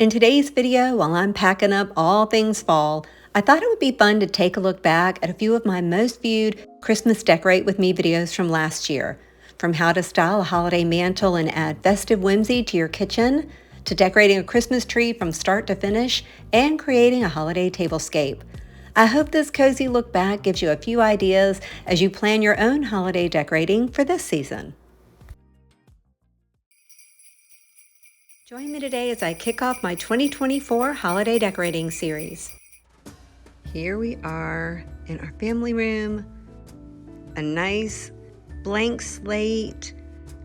In today's video, while I'm packing up all things fall, I thought it would be fun to take a look back at a few of my most viewed Christmas Decorate With Me videos from last year. From how to style a holiday mantle and add festive whimsy to your kitchen, to decorating a Christmas tree from start to finish, and creating a holiday tablescape. I hope this cozy look back gives you a few ideas as you plan your own holiday decorating for this season. Join me today as I kick off my 2024 holiday decorating series. Here we are in our family room, a nice blank slate,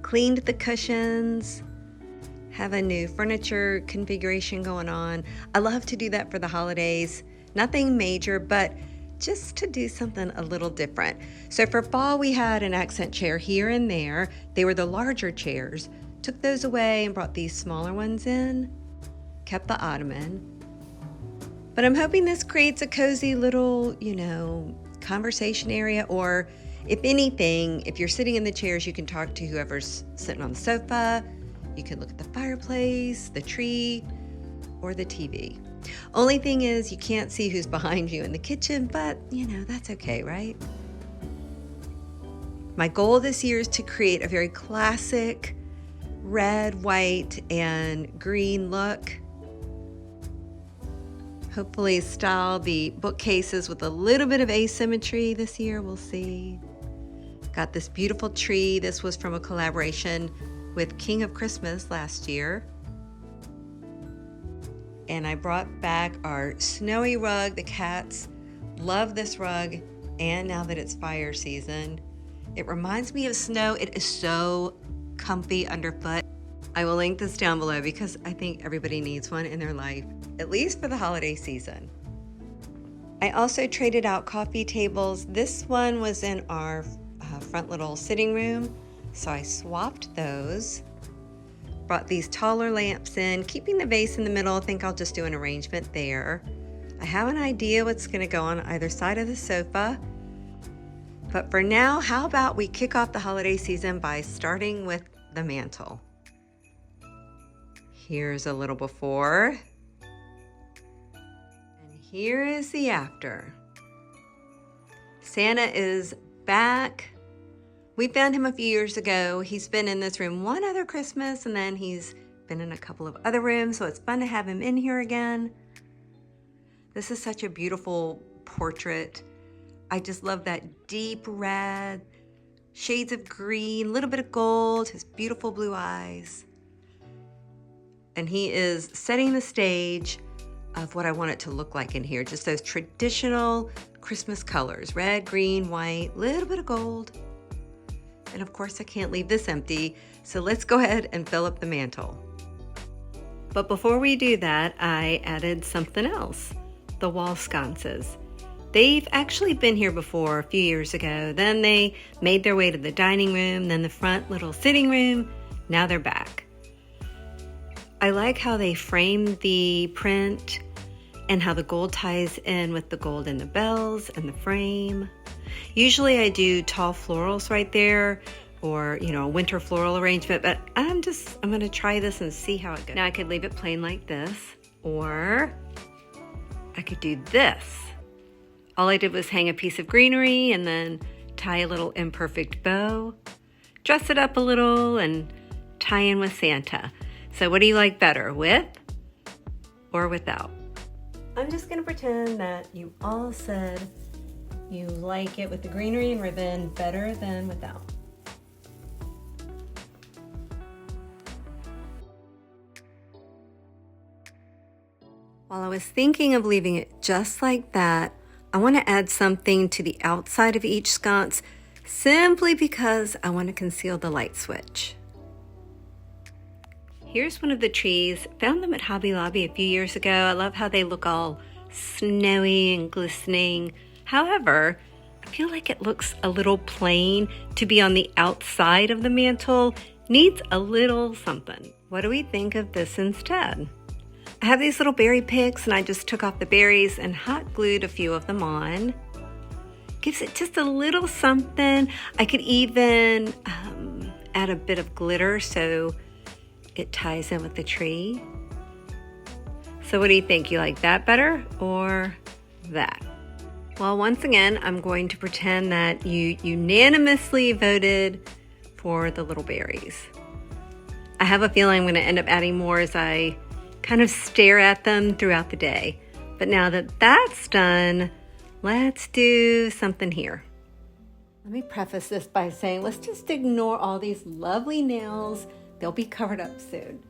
cleaned the cushions, have a new furniture configuration going on. I love to do that for the holidays. Nothing major, but just to do something a little different. So for fall, we had an accent chair here and there. They were the larger chairs. Took those away and brought these smaller ones in. Kept the ottoman. But I'm hoping this creates a cozy little, conversation area, or if anything, if you're sitting in the chairs, you can talk to whoever's sitting on the sofa. You can look at the fireplace, the tree, or the TV. Only thing is you can't see who's behind you in the kitchen, but that's okay, right? My goal this year is to create a very classic red, white, and green look. Hopefully style the bookcases with a little bit of asymmetry this year, we'll see. Got this beautiful tree. This was from a collaboration with King of Christmas last year. And I brought back our snowy rug. The cats love this rug, and now that it's fire season, it reminds me of snow. It is so comfy underfoot. I will link this down below because I think everybody needs one in their life, at least for the holiday season. I also traded out coffee tables. This one was in our front little sitting room, so I swapped those. Brought these taller lamps in, keeping the vase in the middle. I think I'll just do an arrangement there. I have an idea what's going to go on either side of the sofa. But for now, how about we kick off the holiday season by starting with the mantle. Here's a little before. And here is the after. Santa is back. We found him a few years ago. He's been in this room one other Christmas, and then he's been in a couple of other rooms, so it's fun to have him in here again. This is such a beautiful portrait. I just love that deep red, shades of green, a little bit of gold, his beautiful blue eyes. And he is setting the stage of what I want it to look like in here. Just those traditional Christmas colors, red, green, white, little bit of gold. And of course I can't leave this empty, so let's go ahead and fill up the mantle. But before we do that, I added something else, the wall sconces. They've actually been here before a few years ago. Then they made their way to the dining room, then the front little sitting room. Now they're back. I like how they frame the print and how the gold ties in with the gold in the bells and the frame. Usually I do tall florals right there, or a winter floral arrangement, but I'm going to try this and see how it goes. Now I could leave it plain like this, or I could do this. All I did was hang a piece of greenery and then tie a little imperfect bow, dress it up a little, and tie in with Santa. So what do you like better, with or without? I'm just going to pretend that you all said you like it with the greenery and ribbon better than without. While I was thinking of leaving it just like that, I want to add something to the outside of each sconce simply because I want to conceal the light switch. Here's one of the trees. Found them at Hobby Lobby a few years ago. I love how they look all snowy and glistening. However, I feel like it looks a little plain to be on the outside of the mantle. Needs a little something. What do we think of this instead? I have these little berry picks, and I just took off the berries and hot glued a few of them on. Gives it just a little something. I could even add a bit of glitter so it ties in with the tree. So what do you think? You like that better or that? Well, once again, I'm going to pretend that you unanimously voted for the little berries. I have a feeling I'm going to end up adding more as I kind of stare at them throughout the day. But now that that's done, let's do something here. Let me preface this by saying, let's just ignore all these lovely nails. They'll be covered up soon.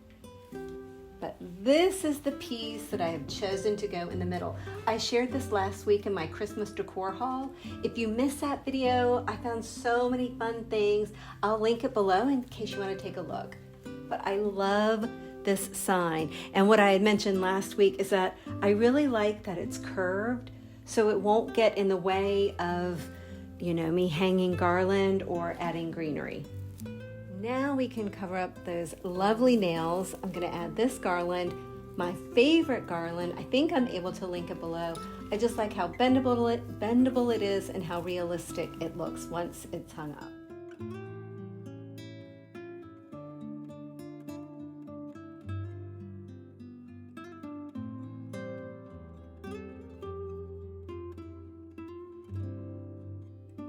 But this is the piece that I have chosen to go in the middle. I shared this last week in my Christmas decor haul. If you missed that video, I found so many fun things. I'll link it below in case you want to take a look. But I love this sign. And what I had mentioned last week is that I really like that it's curved so it won't get in the way of, me hanging garland or adding greenery. Now we can cover up those lovely nails. I'm going to add this garland, my favorite garland. I think I'm able to link it below. I just like how bendable it is and how realistic it looks once it's hung up.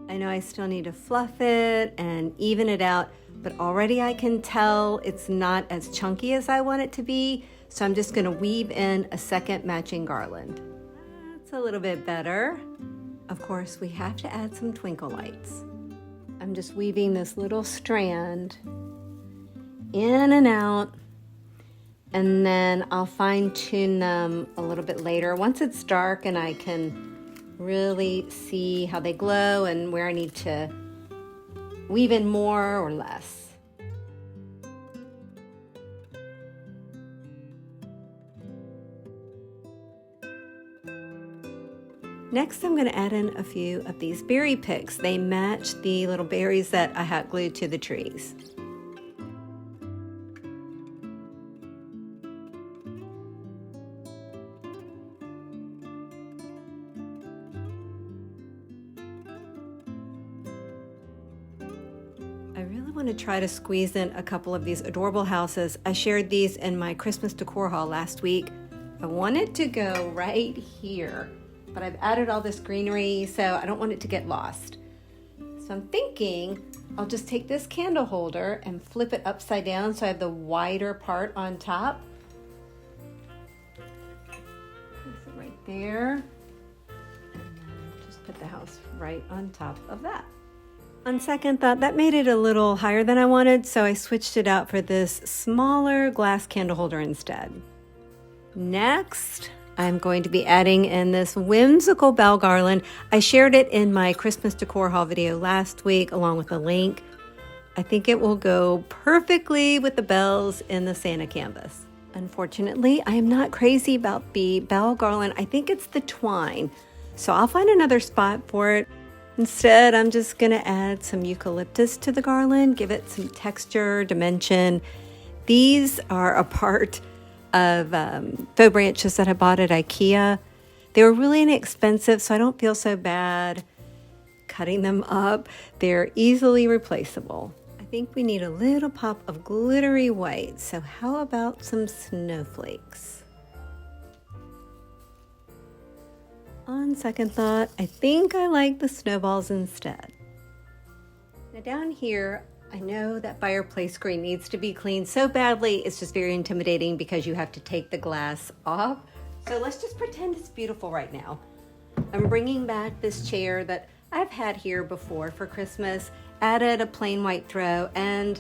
I know I still need to fluff it and even it out, but already I can tell it's not as chunky as I want it to be, so I'm just going to weave in a second matching garland. That's a little bit better. Of course, we have to add some twinkle lights. I'm just weaving this little strand in and out, and then I'll fine-tune them a little bit later once it's dark and I can really see how they glow and where I need to weave in more or less. Next, I'm going to add in a few of these berry picks. They match the little berries that I had glued to the trees. I really want to try to squeeze in a couple of these adorable houses. I shared these in my Christmas decor haul last week. I want it to go right here, but I've added all this greenery, so I don't want it to get lost. So I'm thinking I'll just take this candle holder and flip it upside down so I have the wider part on top. Place it right there. And then just put the house right on top of that. On second thought, that made it a little higher than I wanted, so I switched it out for this smaller glass candle holder instead. Next, I'm going to be adding in this whimsical bell garland. I shared it in my Christmas decor haul video last week along with a link. I think it will go perfectly with the bells in the Santa canvas. Unfortunately, I am not crazy about the bell garland. I think it's the twine, so I'll find another spot for it. Instead, I'm just going to add some eucalyptus to the garland, give it some texture, dimension. These are a part of faux branches that I bought at IKEA. They were really inexpensive, so I don't feel so bad cutting them up. They're easily replaceable. I think we need a little pop of glittery white, so how about some snowflakes? On second thought, I think I like the snowballs instead. Now down here, I know that fireplace screen needs to be cleaned so badly, it's just very intimidating because you have to take the glass off. So let's just pretend it's beautiful right now. I'm bringing back this chair that I've had here before for Christmas, added a plain white throw, and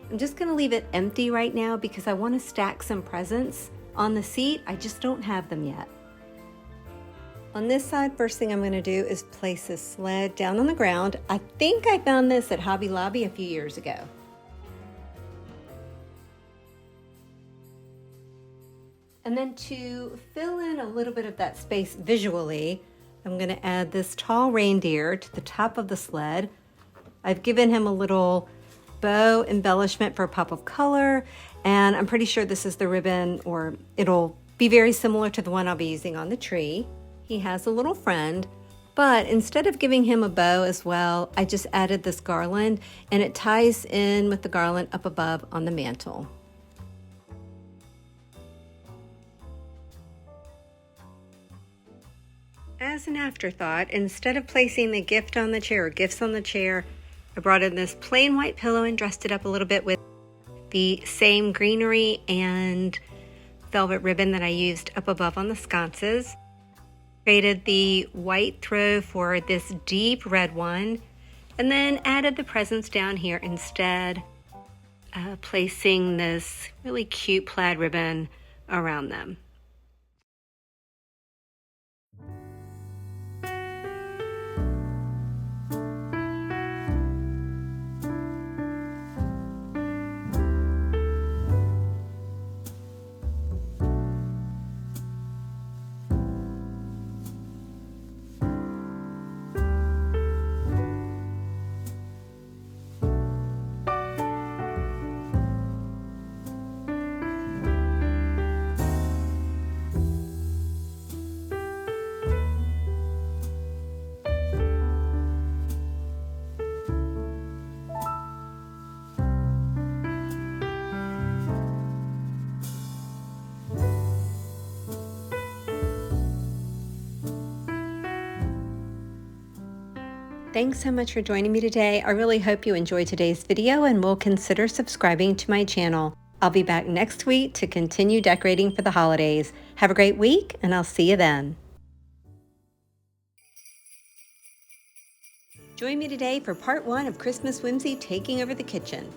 I'm just gonna leave it empty right now because I wanna stack some presents on the seat. I just don't have them yet. On this side, first thing I'm going to do is place this sled down on the ground. I think I found this at Hobby Lobby a few years ago. And then to fill in a little bit of that space visually, I'm going to add this tall reindeer to the top of the sled. I've given him a little bow embellishment for a pop of color, and I'm pretty sure this is the ribbon, or it'll be very similar to the one I'll be using on the tree. He has a little friend, but instead of giving him a bow as well, I just added this garland, and it ties in with the garland up above on the mantle. As an afterthought, instead of placing the gift on the chair or gifts on the chair, I brought in this plain white pillow and dressed it up a little bit with the same greenery and velvet ribbon that I used up above on the sconces. Created the white throw for this deep red one, and then added the presents down here instead, placing this really cute plaid ribbon around them. Thanks so much for joining me today. I really hope you enjoyed today's video and will consider subscribing to my channel. I'll be back next week to continue decorating for the holidays. Have a great week, and I'll see you then. Join me today for part 1 of Christmas Whimsy taking over the kitchen.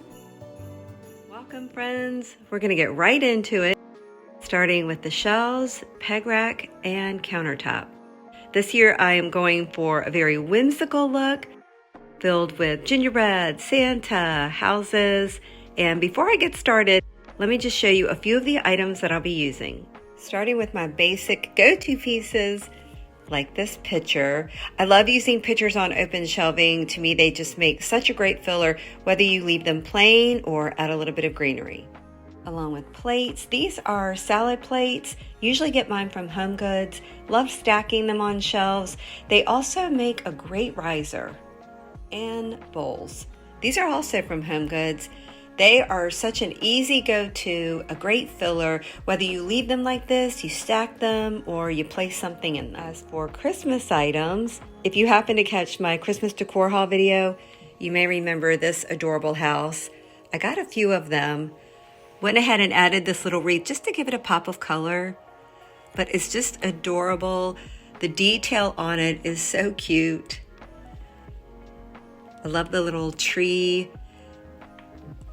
Welcome, friends. We're going to get right into it, starting with the shelves, peg rack, and countertop. This year I am going for a very whimsical look, filled with gingerbread, Santa, houses, and before I get started, let me just show you a few of the items that I'll be using. Starting with my basic go-to pieces, like this pitcher. I love using pitchers on open shelving. To me, they just make such a great filler, whether you leave them plain or add a little bit of greenery. Along with plates. These are salad plates. Usually get mine from Home Goods. Love stacking them on shelves. They also make a great riser. And bowls. These are also from Home Goods. They are such an easy go-to, a great filler, whether you leave them like this, you stack them, or you place something in them. As for Christmas items, if you happen to catch my Christmas decor haul video, you may remember this adorable house. I got a few of them. Went ahead and added this little wreath just to give it a pop of color, but it's just adorable. The detail on it is so cute. I love the little tree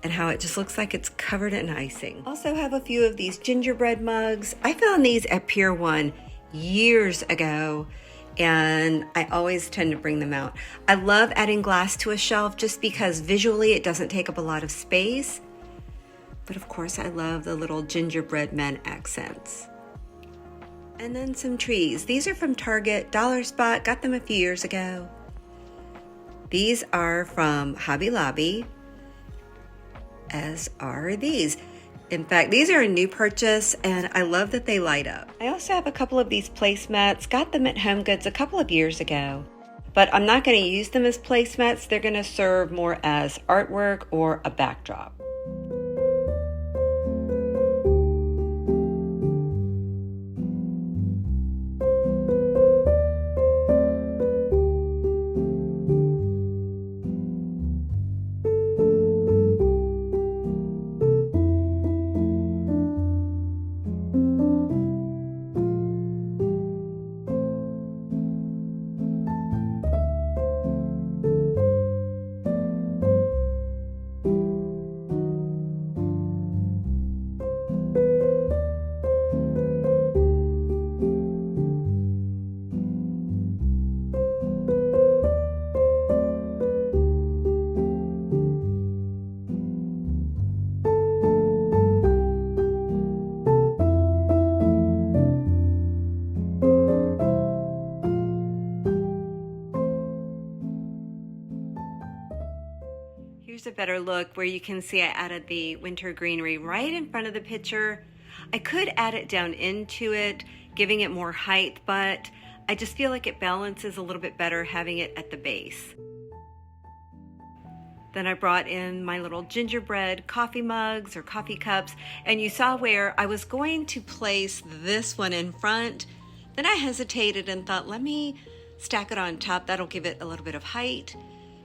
and how it just looks like it's covered in icing. Also have a few of these gingerbread mugs. I found these at Pier 1 years ago, and I always tend to bring them out. I love adding glass to a shelf just because visually it doesn't take up a lot of space. But of course, I love the little gingerbread men accents. And then some trees. These are from Target, Dollar Spot, got them a few years ago. These are from Hobby Lobby, as are these. In fact, these are a new purchase, and I love that they light up. I also have a couple of these placemats, got them at Home Goods a couple of years ago. But I'm not going to use them as placemats. They're going to serve more as artwork or a backdrop. Here's a better look where you can see I added the winter greenery right in front of the picture. I could add it down into it, giving it more height, but I just feel like it balances a little bit better having it at the base. Then I brought in my little gingerbread coffee mugs or coffee cups, and you saw where I was going to place this one in front Then I hesitated and thought, let me stack it on top. That'll give it a little bit of height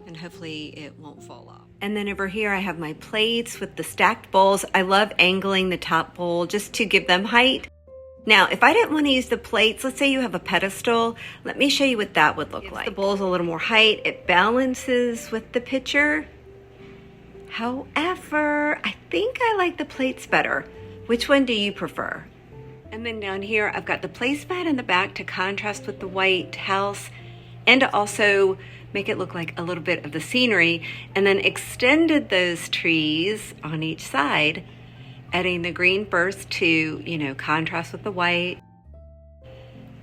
and hopefully it won't fall off. And then over here I have my plates with the stacked bowls. I love angling the top bowl just to give them height. Now, if I didn't want to use the plates, let's say you have a pedestal, let me show you what that would look like. The bowl's a little more height. It balances with the pitcher. However, I think I like the plates better. Which one do you prefer? And then down here, I've got the placemat in the back to contrast with the white house and to also make it look like a little bit of the scenery, and then extended those trees on each side, adding the green first to, you know, contrast with the white,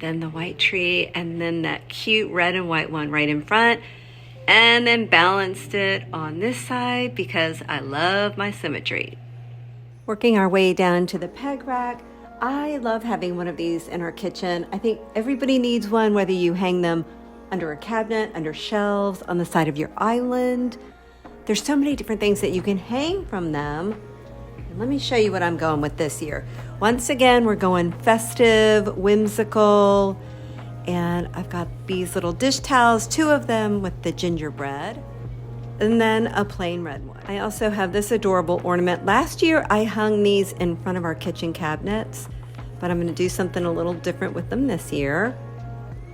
then the white tree, and then that cute red and white one right in front, and then balanced it on this side because I love my symmetry. Working our way down to the peg rack, I love having one of these in our kitchen. I think everybody needs one, whether you hang them under a cabinet, under shelves, on the side of your island. There's so many different things that you can hang from them. And let me show you what I'm going with this year. Once again, we're going festive, whimsical, and I've got these little dish towels, 2 of them with the gingerbread, and then a plain red one. I also have this adorable ornament. Last year, I hung these in front of our kitchen cabinets, but I'm gonna do something a little different with them this year.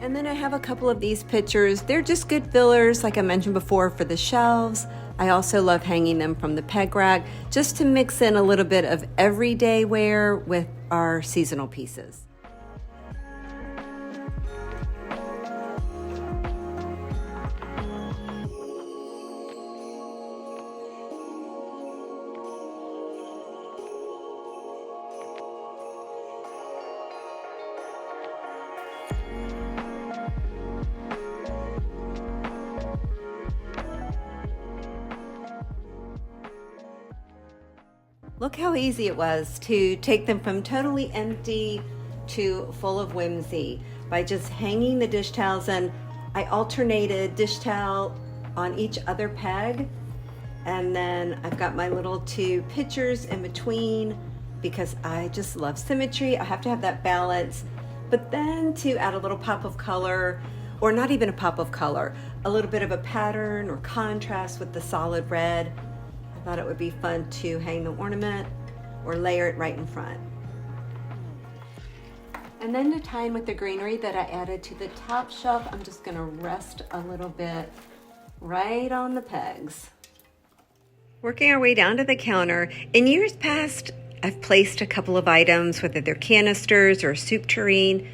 And then I have a couple of these pictures. They're just good fillers, like I mentioned before, for the shelves. I also love hanging them from the peg rack, just to mix in a little bit of everyday wear with our seasonal pieces. Look how easy it was to take them from totally empty to full of whimsy by just hanging the dish towels, and I alternated dish towel on each other peg, and then I've got my little 2 pitchers in between because I just love symmetry. I have to have that balance, but then to add a little pop of color, or not even a pop of color, a little bit of a pattern or contrast with the solid red. I thought it would be fun to hang the ornament or layer it right in front. And then to tie in with the greenery that I added to the top shelf, I'm just gonna rest a little bit right on the pegs. Working our way down to the counter, in years past, I've placed a couple of items, whether they're canisters or a soup tureen,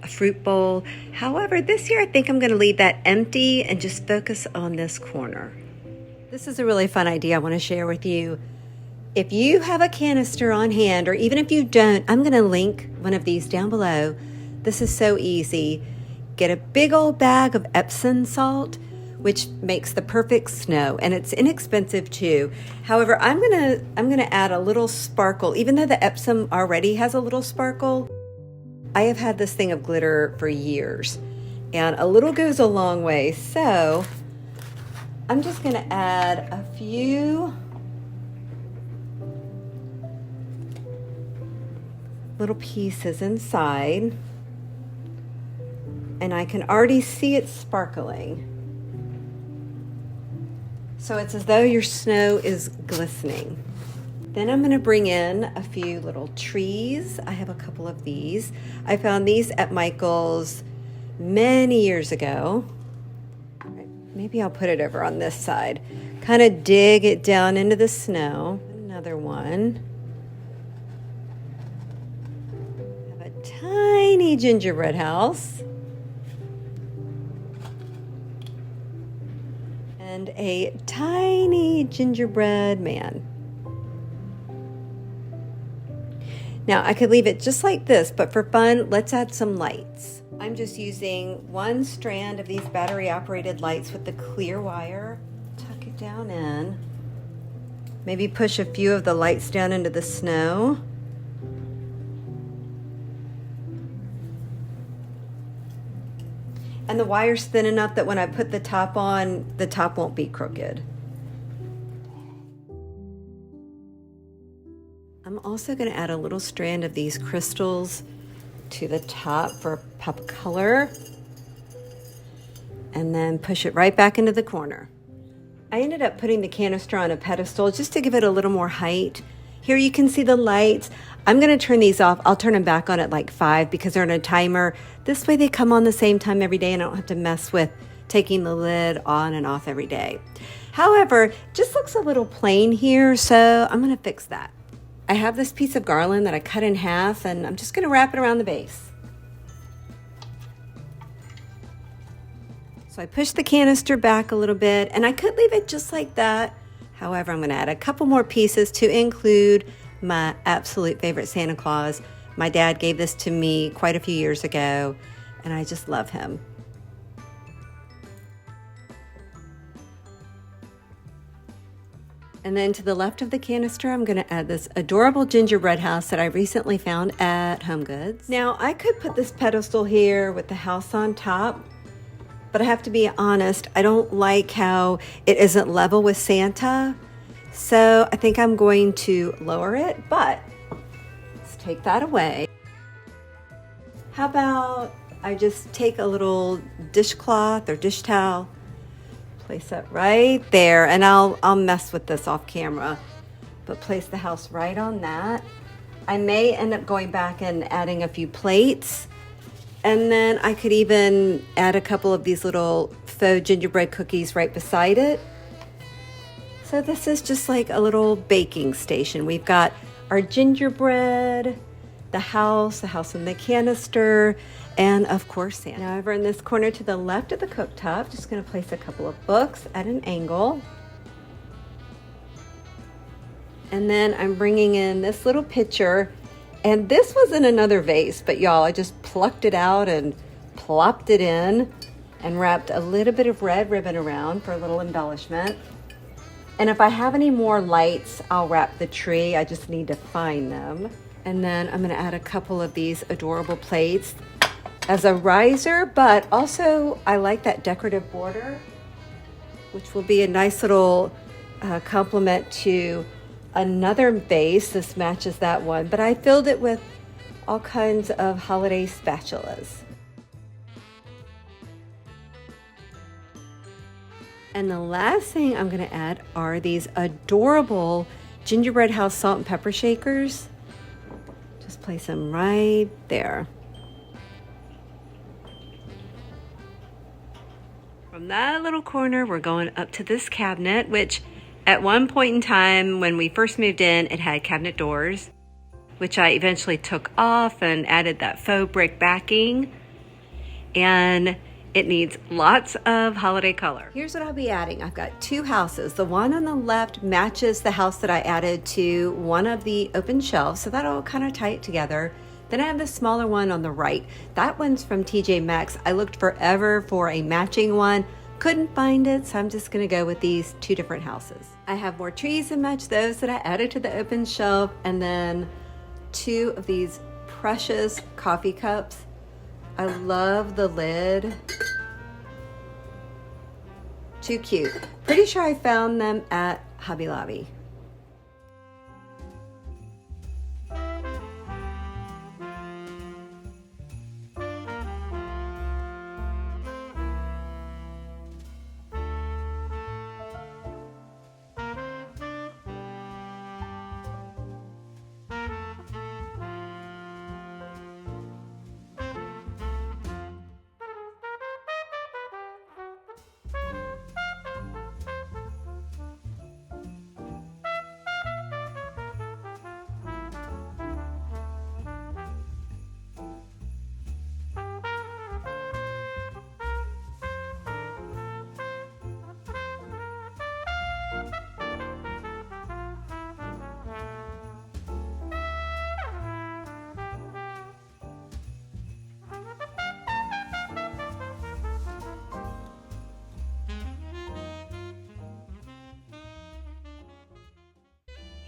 a fruit bowl. However, this year I think I'm gonna leave that empty and just focus on this corner. This is a really fun idea I want to share with you. If you have a canister on hand, or even if you don't, I'm going to link one of these down below. This is so easy. Get a big old bag of Epsom salt, which makes the perfect snow, and it's inexpensive too. However, I'm gonna add a little sparkle. Even though the Epsom already has a little sparkle, I have had this thing of glitter for years, and a little goes a long way. So I'm just gonna add a few little pieces inside, and I can already see it sparkling. So it's as though your snow is glistening. Then I'm gonna bring in a few little trees. I have a couple of these. I found these at Michael's many years ago. Maybe I'll put it over on this side. Kind of dig it down into the snow. Another one. Have a tiny gingerbread house. And a tiny gingerbread man. Now I could leave it just like this, but for fun, let's add some lights. I'm just using 1 strand of these battery operated lights with the clear wire. Tuck it down in. Maybe push a few of the lights down into the snow. And the wire's thin enough that when I put the top on, the top won't be crooked. I'm also going to add a little strand of these crystals to the top for a pop of color. And then push it right back into the corner. I ended up putting the canister on a pedestal just to give it a little more height. Here you can see the lights. I'm going to turn these off. I'll turn them back on at like 5 because they're on a timer. This way they come on the same time every day and I don't have to mess with taking the lid on and off every day. However, it just looks a little plain here, so I'm going to fix that. I have this piece of garland that I cut in half and I'm just going to wrap it around the base. So I push the canister back a little bit and I could leave it just like that. However, I'm going to add a couple more pieces to include my absolute favorite Santa Claus. My dad gave this to me quite a few years ago, and I just love him. And then to the left of the canister, I'm going to add this adorable gingerbread house that I recently found at HomeGoods. Now, I could put this pedestal here with the house on top, but I have to be honest, I don't like how it isn't level with Santa. So I think I'm going to lower it, but let's take that away. How about I just take a little dishcloth or dish towel, place it right there, and I'll mess with this off camera, but place the house right on that. I may end up going back and adding a few plates. And then I could even add a couple of these little faux gingerbread cookies right beside it. So this is just like a little baking station. We've got our gingerbread, the house in the canister, and of course Santa. Now over in this corner to the left of the cooktop, just gonna place a couple of books at an angle. And then I'm bringing in this little pitcher. And this was in another vase, but y'all, I just plucked it out and plopped it in and wrapped a little bit of red ribbon around for a little embellishment. And if I have any more lights, I'll wrap the tree. I just need to find them. And then I'm gonna add a couple of these adorable plates as a riser, but also I like that decorative border, which will be a nice little complement to another vase. This matches that one, but I filled it with all kinds of holiday spatulas. And the last thing I'm going to add are these adorable gingerbread house salt and pepper shakers. Just place them right there. From that little corner, we're going up to this cabinet, which at one point in time, when we first moved in, it had cabinet doors, which I eventually took off and added that faux brick backing. And it needs lots of holiday color. Here's what I'll be adding. I've got two houses. The one on the left matches the house that I added to one of the open shelves, so that'll kind of tie it together. Then I have the smaller one on the right. That one's from TJ Maxx. I looked forever for a matching one. Couldn't find it, so I'm just gonna go with these two different houses. I have more trees to match those that I added to the open shelf, and then two of these precious coffee cups. I love the lid. Too cute. Pretty sure I found them at Hobby Lobby.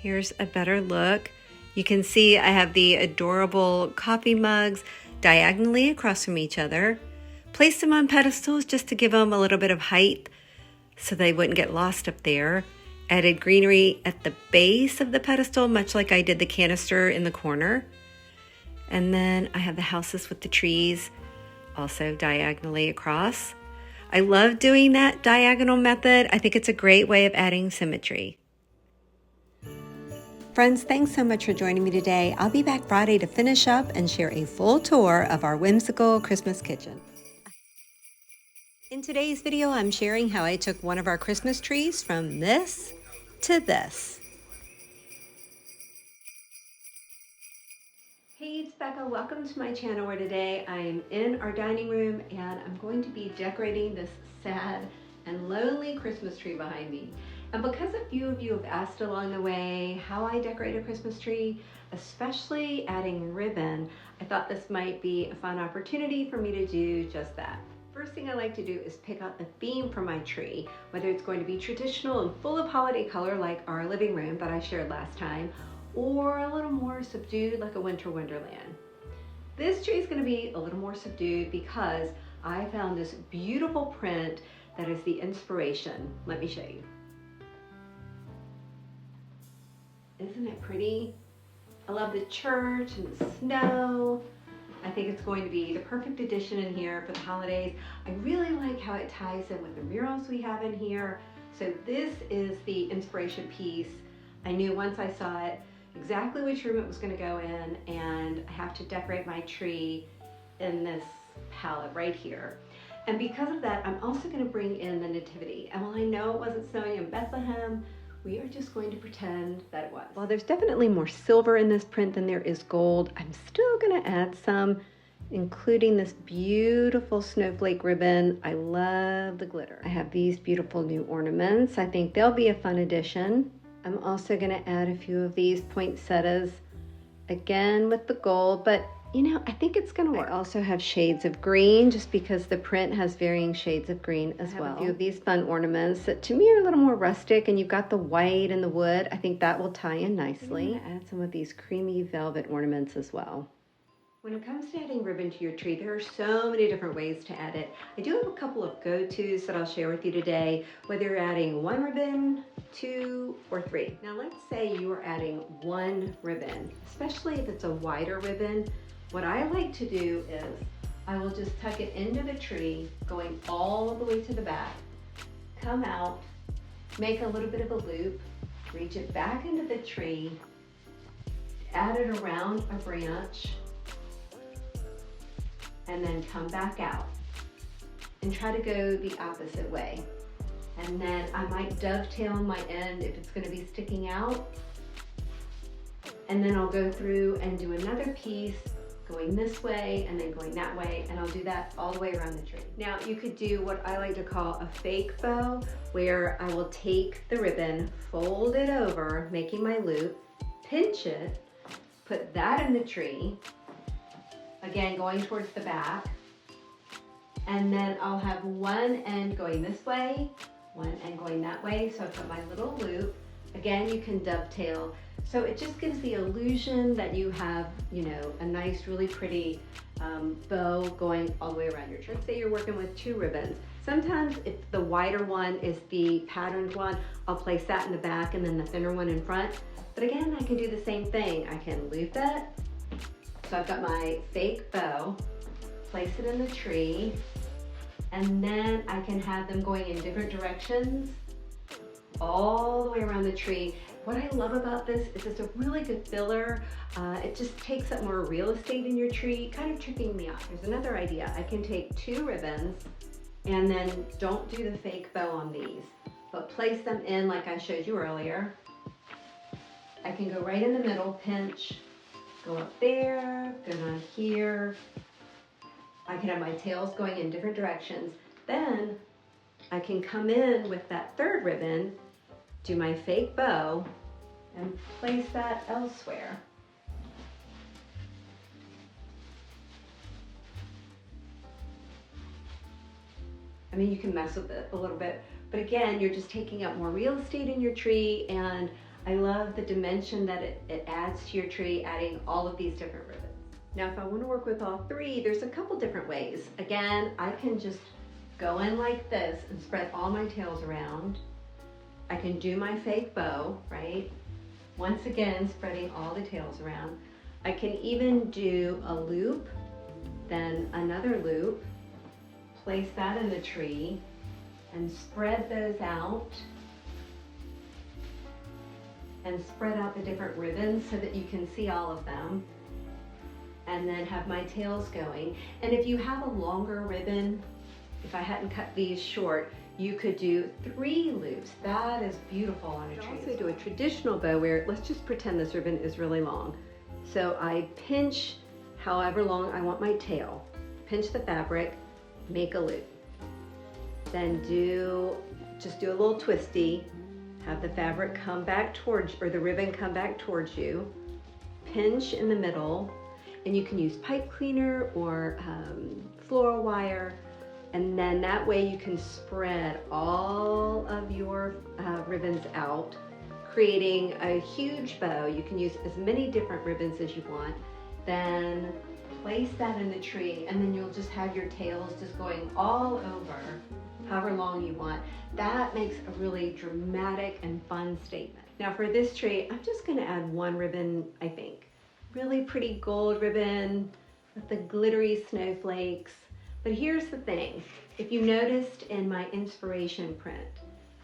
Here's a better look. You can see I have the adorable coffee mugs diagonally across from each other. Placed them on pedestals just to give them a little bit of height so they wouldn't get lost up there. Added greenery at the base of the pedestal, much like I did the canister in the corner. And then I have the houses with the trees also diagonally across. I love doing that diagonal method. I think it's a great way of adding symmetry. Friends, thanks so much for joining me today. I'll be back Friday to finish up and share a full tour of our whimsical Christmas kitchen. In today's video, I'm sharing how I took one of our Christmas trees from this to this. Hey, it's Becca. Welcome to my channel where today I'm in our dining room and I'm going to be decorating this sad and lonely Christmas tree behind me. And because a few of you have asked along the way how I decorate a Christmas tree, especially adding ribbon, I thought this might be a fun opportunity for me to do just that. First thing I like to do is pick out the theme for my tree, whether it's going to be traditional and full of holiday color like our living room that I shared last time, or a little more subdued like a winter wonderland. This tree is going to be a little more subdued because I found this beautiful print that is the inspiration. Let me show you. Isn't it pretty? I love the church and the snow. I think it's going to be the perfect addition in here for the holidays. I really like how it ties in with the murals we have in here. So this is the inspiration piece. I knew once I saw it exactly which room it was going to go in, and I have to decorate my tree in this palette right here. And because of that, I'm also going to bring in the nativity. And while I know it wasn't snowing in Bethlehem, we are just going to pretend that it was. While there's definitely more silver in this print than there is gold, I'm still going to add some, including this beautiful snowflake ribbon. I love the glitter. I have these beautiful new ornaments. I think they'll be a fun addition. I'm also going to add a few of these poinsettias, again with the gold, but you know, I think it's going to work. I also have shades of green just because the print has varying shades of green as well. A few of these fun ornaments that to me are a little more rustic, and you've got the white and the wood. I think that will tie in nicely. I'm going to add some of these creamy velvet ornaments as well. When it comes to adding ribbon to your tree, there are so many different ways to add it. I do have a couple of go-tos that I'll share with you today, whether you're adding one ribbon, 2, or 3. Now let's say you are adding one ribbon, especially if it's a wider ribbon. What I like to do is I will just tuck it into the tree, going all the way to the back, come out, make a little bit of a loop, reach it back into the tree, add it around a branch, and then come back out and try to go the opposite way. And then I might dovetail my end if it's going to be sticking out. And then I'll go through and do another piece going this way and then going that way, and I'll do that all the way around the tree. Now you could do what I like to call a fake bow, where I will take the ribbon, fold it over, making my loop, pinch it, put that in the tree, again going towards the back, and then I'll have one end going this way, one end going that way. So I put my little loop. Again, you can dovetail. So it just gives the illusion that you have, you know, a nice, really pretty bow going all the way around your tree. Let's say you're working with 2 ribbons. Sometimes if the wider one is the patterned one, I'll place that in the back and then the thinner one in front. But again, I can do the same thing. I can loop it. So I've got my fake bow, place it in the tree, and then I can have them going in different directions all the way around the tree. What I love about this is it's a really good filler. It just takes up more real estate in your tree, kind of tricking me off. Here's another idea. I can take 2 ribbons and then don't do the fake bow on these, but place them in like I showed you earlier. I can go right in the middle, pinch, go up there, go down here. I can have my tails going in different directions. Then I can come in with that 3rd ribbon, do my fake bow, and place that elsewhere. I mean, you can mess with it a little bit, but again, you're just taking up more real estate in your tree, and I love the dimension that it adds to your tree, adding all of these different ribbons. Now, if I want to work with all 3, there's a couple different ways. Again, I can just go in like this and spread all my tails around. I can do my fake bow, right? Once again, spreading all the tails around. I can even do a loop, then another loop, place that in the tree, and spread those out. And spread out the different ribbons so that you can see all of them. And then have my tails going. And if you have a longer ribbon, if I hadn't cut these short, you could do 3 loops. That is beautiful on a tree. You could also do a traditional bow where, let's just pretend this ribbon is really long. So I pinch however long I want my tail, pinch the fabric, make a loop. Then just do a little twisty, have the fabric come back towards, or the ribbon come back towards you, pinch in the middle, and you can use pipe cleaner or floral wire, and then that way you can spread all of your ribbons out, creating a huge bow. You can use as many different ribbons as you want. Then place that in the tree, and then you'll just have your tails just going all over, however long you want. That makes a really dramatic and fun statement. Now for this tree, I'm just gonna add 1 ribbon, I think. Really pretty gold ribbon with the glittery snowflakes. But here's the thing, if you noticed in my inspiration print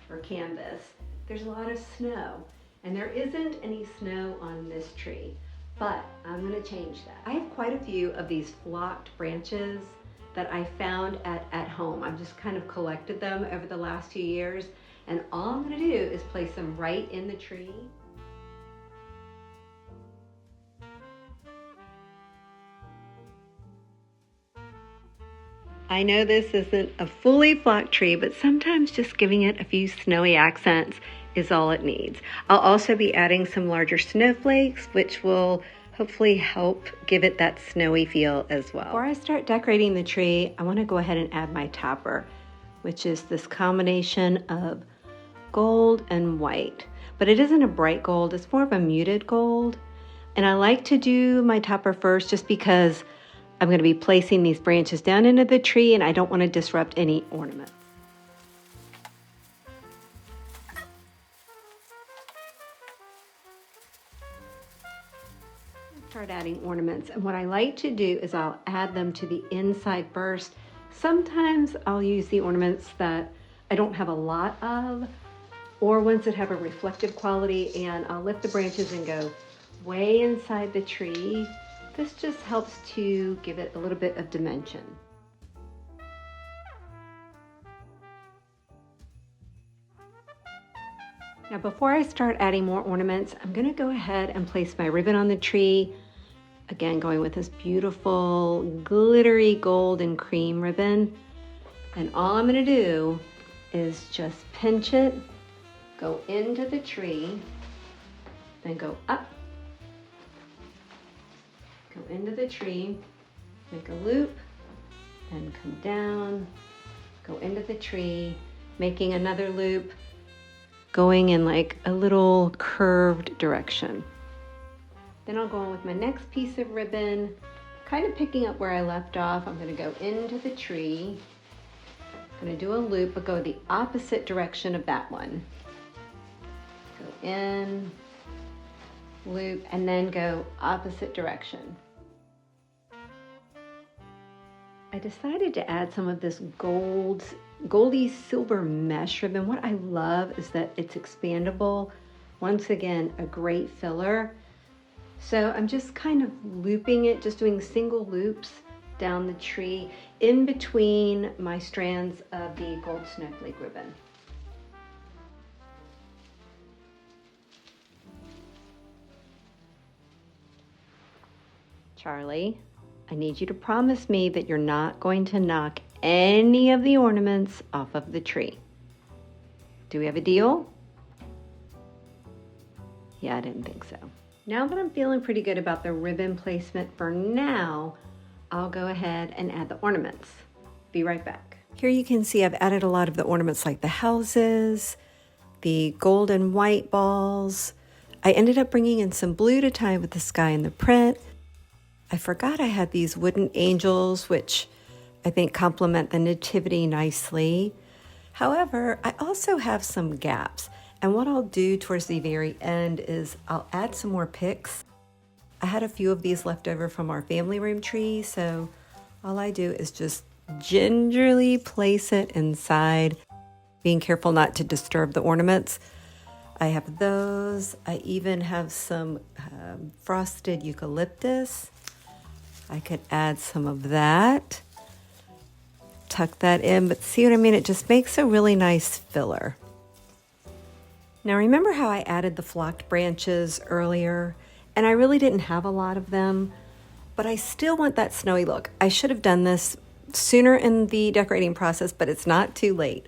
or canvas, there's a lot of snow, and there isn't any snow on this tree, but I'm gonna change that. I have quite a few of these flocked branches that I found at home. I've just kind of collected them over the last few years, and all I'm gonna do is place them right in the tree. I know this isn't a fully flocked tree, but sometimes just giving it a few snowy accents is all it needs. I'll also be adding some larger snowflakes, which will hopefully help give it that snowy feel as well. Before I start decorating the tree, I want to go ahead and add my topper, which is this combination of gold and white. But it isn't a bright gold, it's more of a muted gold. And I like to do my topper first just because I'm going to be placing these branches down into the tree and I don't want to disrupt any ornaments. Start adding ornaments, and what I like to do is I'll add them to the inside first. Sometimes I'll use the ornaments that I don't have a lot of, or ones that have a reflective quality, and I'll lift the branches and go way inside the tree. This just helps to give it a little bit of dimension. Now before I start adding more ornaments, I'm going to go ahead and place my ribbon on the tree. Again, going with this beautiful glittery gold and cream ribbon. And all I'm going to do is just pinch it, go into the tree, then go up, go into the tree, make a loop, and come down, go into the tree, making another loop, going in like a little curved direction. Then I'll go on with my next piece of ribbon, kind of picking up where I left off. I'm going to go into the tree, I'm going to do a loop, but go the opposite direction of that one. Go in, loop, and then go opposite direction. I decided to add some of this goldy silver mesh ribbon. What I love is that it's expandable. Once again, a great filler. So I'm just kind of looping it, just doing single loops down the tree in between my strands of the gold snowflake ribbon. Charlie, I need you to promise me that you're not going to knock any of the ornaments off of the tree. Do we have a deal? Yeah, I didn't think so. Now that I'm feeling pretty good about the ribbon placement for now, I'll go ahead and add the ornaments. Be right back. Here you can see I've added a lot of the ornaments like the houses, the gold and white balls. I ended up bringing in some blue to tie with the sky and the print. I forgot I had these wooden angels, which I think complement the nativity nicely. However, I also have some gaps. And what I'll do towards the very end is I'll add some more picks I had a few of these left over from our family room tree, so all I do is just gingerly place it inside, being careful not to disturb the ornaments. I have those. I even have some frosted eucalyptus. I could add some of that. Tuck that in, but see what I mean? It just makes a really nice filler. Now remember how I added the flocked branches earlier? And I really didn't have a lot of them, but I still want that snowy look. I should have done this sooner in the decorating process, but it's not too late.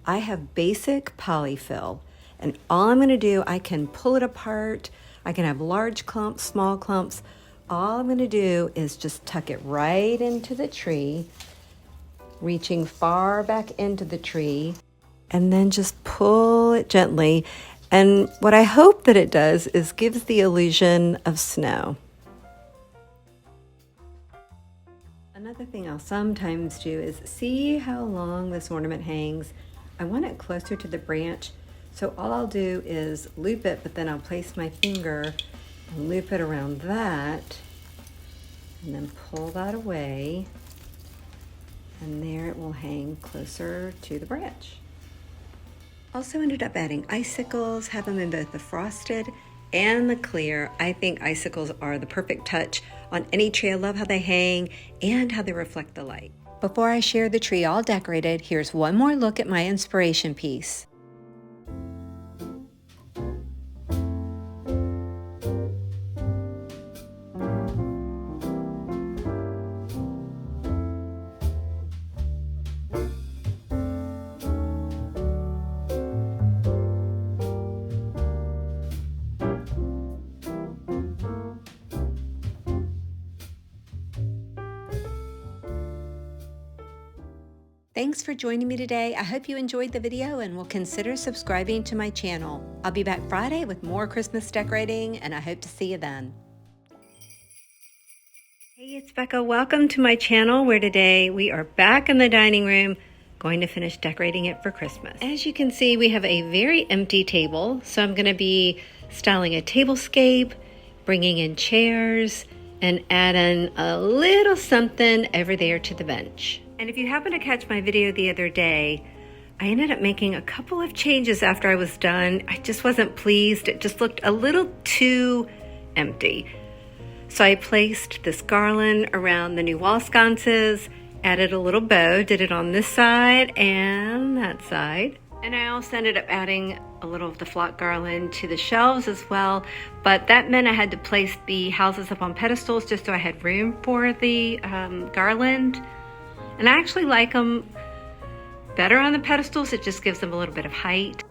I have basic polyfill, and all I'm gonna do, I can pull it apart. I can have large clumps, small clumps. All I'm gonna do is just tuck it right into the tree, reaching far back into the tree, and then just pull it gently. And what I hope that it does is gives the illusion of snow. Another thing I'll sometimes do is see how long this ornament hangs. I want it closer to the branch, so all I'll do is loop it, but then I'll place my finger and loop it around that, and then pull that away, and there it will hang closer to the branch. Also ended up adding icicles, have them in both the frosted and the clear. I think icicles are the perfect touch on any tree. I love how they hang and how they reflect the light. Before I share the tree all decorated, here's one more look at my inspiration piece. Thanks for joining me today. I hope you enjoyed the video and will consider subscribing to my channel. I'll be back Friday with more Christmas decorating, and I hope to see you then. Hey, it's Becca. Welcome to my channel, where today we are back in the dining room going to finish decorating it for Christmas. As you can see, we have a very empty table, so I'm going to be styling a tablescape, bringing in chairs, and adding a little something over there to the bench. And if you happen to catch my video the other day, I ended up making a couple of changes after I was done. I just wasn't pleased. It just looked a little too empty. So I placed this garland around the new wall sconces, added a little bow, did it on this side and that side. And I also ended up adding a little of the flock garland to the shelves as well, but that meant I had to place the houses up on pedestals just so I had room for the garland. And I actually like them better on the pedestals. It just gives them a little bit of height.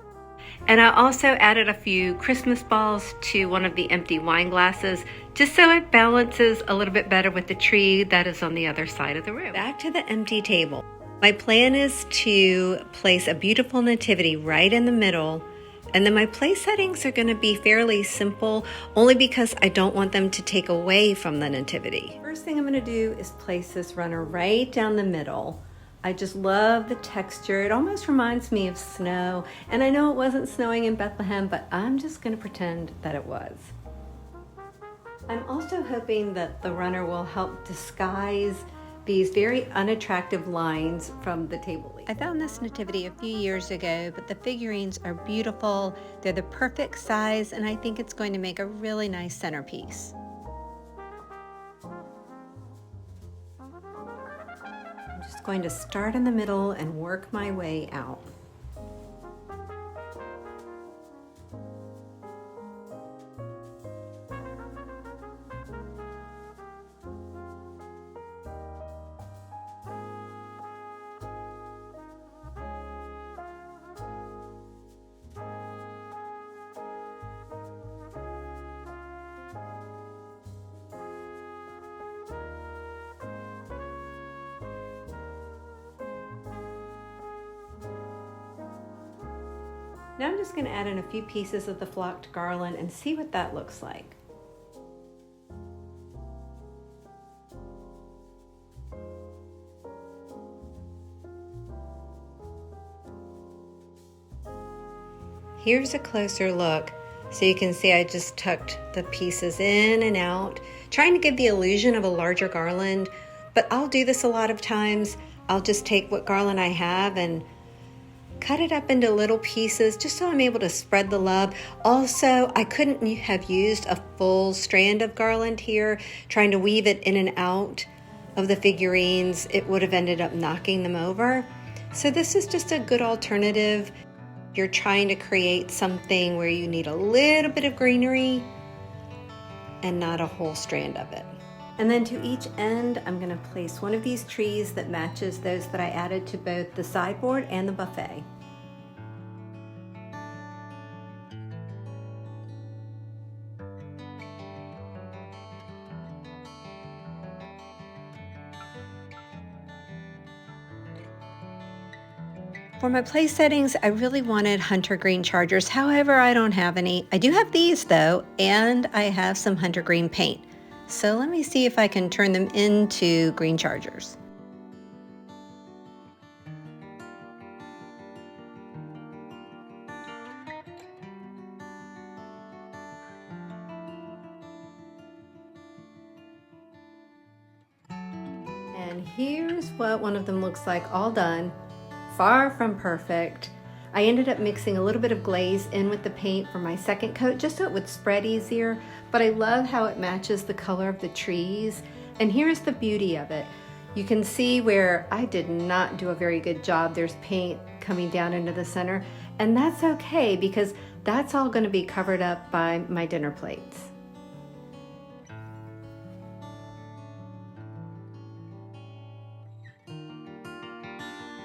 And I also added a few Christmas balls to one of the empty wine glasses, just so it balances a little bit better with the tree that is on the other side of the room. Back to the empty table. My plan is to place a beautiful nativity right in the middle, and then my place settings are going to be fairly simple, only because I don't want them to take away from the nativity. First thing I'm going to do is place this runner right down the middle. I just love the texture. It almost reminds me of snow, and I know it wasn't snowing in Bethlehem, but I'm just going to pretend that it was. I'm also hoping that the runner will help disguise these very unattractive lines from the table leaf. I found this nativity a few years ago, but the figurines are beautiful. They're the perfect size, and I think it's going to make a really nice centerpiece. I'm just going to start in the middle and work my way out. Now I'm just going to add in a few pieces of the flocked garland and see what that looks like. Here's a closer look. So you can see I just tucked the pieces in and out, trying to give the illusion of a larger garland. But I'll do this a lot of times. I'll just take what garland I have and cut it up into little pieces just so I'm able to spread the love. Also, I couldn't have used a full strand of garland here. Trying to weave it in and out of the figurines, it would have ended up knocking them over. So this is just a good alternative. You're trying to create something where you need a little bit of greenery and not a whole strand of it. And then to each end, I'm going to place one of these trees that matches those that I added to both the sideboard and the buffet. For my place settings, I really wanted hunter green chargers. However, I don't have any. I do have these though, and I have some hunter green paint. So let me see if I can turn them into green chargers. And here's what one of them looks like all done. Far from perfect. I ended up mixing a little bit of glaze in with the paint for my second coat just so it would spread easier, but I love how it matches the color of the trees. And here's the beauty of it. You can see where I did not do a very good job. There's paint coming down into the center, and that's okay because that's all going to be covered up by my dinner plates.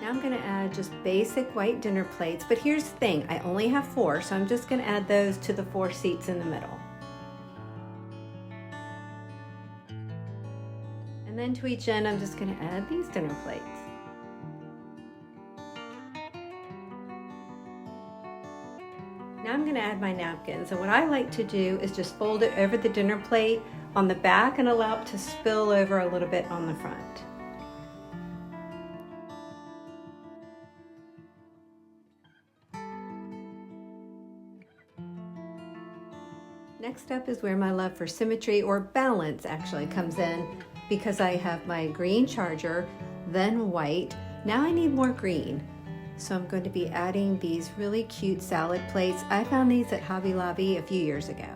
Now I'm going to add just basic white dinner plates, but here's the thing, I only have 4, so I'm just going to add those to the 4 seats in the middle. And then to each end, I'm just going to add these dinner plates. Now I'm going to add my napkins, and what I like to do is just fold it over the dinner plate on the back and allow it to spill over a little bit on the front. Next up is where my love for symmetry, or balance, actually comes in, because I have my green charger, then white. Now I need more green. So I'm going to be adding these really cute salad plates. I found these at Hobby Lobby a few years ago.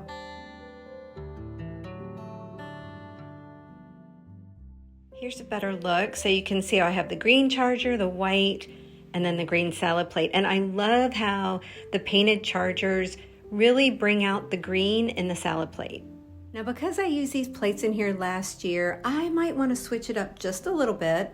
Here's a better look. So you can see I have the green charger, the white, and then the green salad plate. And I love how the painted chargers really bring out the green in the salad plate. Now, because I used these plates in here last year, I might want to switch it up just a little bit.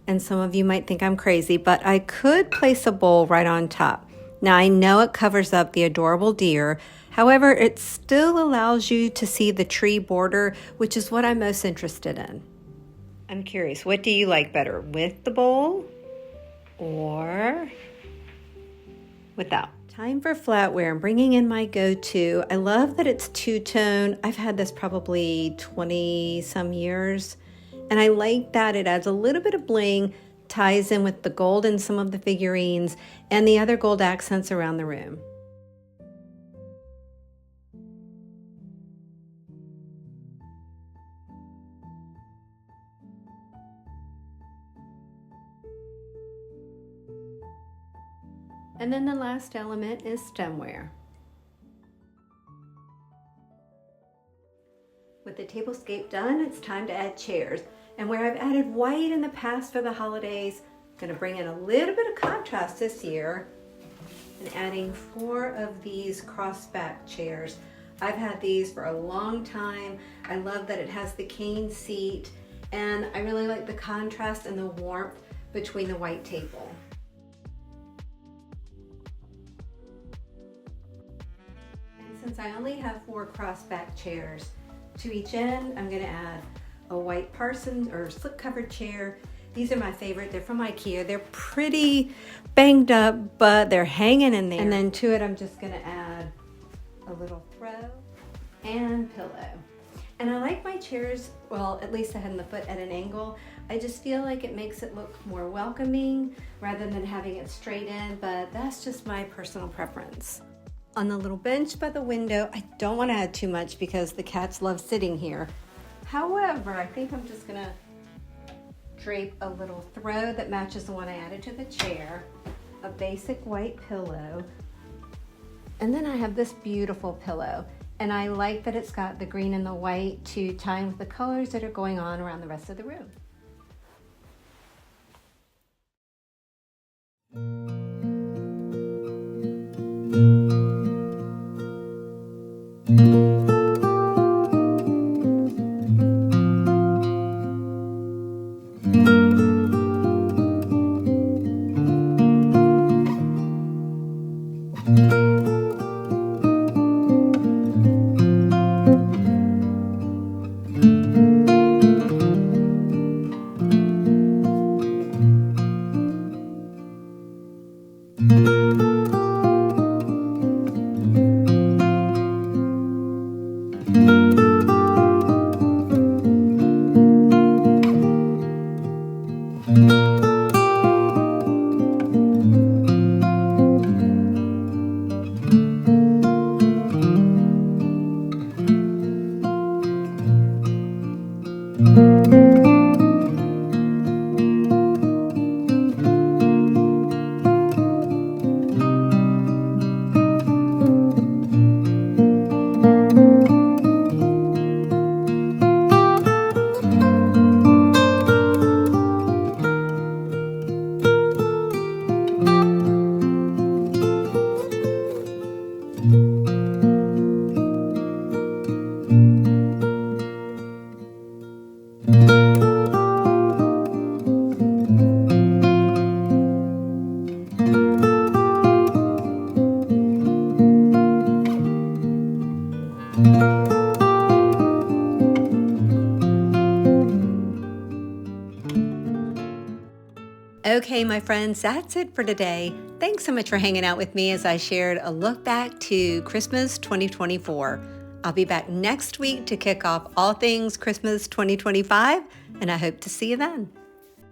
And some of you might think I'm crazy, but I could place a bowl right on top. Now, I know it covers up the adorable deer. However, it still allows you to see the tree border, which is what I'm most interested in. I'm curious, what do you like better, with the bowl or without? Time for flatware. I'm bringing in my go-to. I love that it's two-tone. I've had this probably 20 some years, and I like that it adds a little bit of bling, ties in with the gold in some of the figurines and the other gold accents around the room. And then the last element is stemware. With the tablescape done, it's time to add chairs. And where I've added white in the past for the holidays, I'm going to bring in a little bit of contrast this year and adding 4 of these crossback chairs. I've had these for a long time. I love that it has the cane seat, and I really like the contrast and the warmth between the white table. Since I only have 4 crossback chairs, to each end I'm going to add a white Parsons or slip-covered chair. These are my favorite. They're from IKEA. They're pretty banged up, but they're hanging in there. And then to it I'm just going to add a little throw and pillow. And I like my chairs, well, at least the head and the foot at an angle. I just feel like it makes it look more welcoming rather than having it straight in, but that's just my personal preference. On the little bench by the window, I don't want to add too much because the cats love sitting here. However, I think I'm just gonna drape a little throw that matches the one I added to the chair, a basic white pillow, and then I have this beautiful pillow. And I like that it's got the green and the white to tie in with the colors that are going on around the rest of the room. Okay, my friends, that's it for today. Thanks so much for hanging out with me as I shared a look back to Christmas 2024. I'll be back next week to kick off all things Christmas 2025, and I hope to see you then.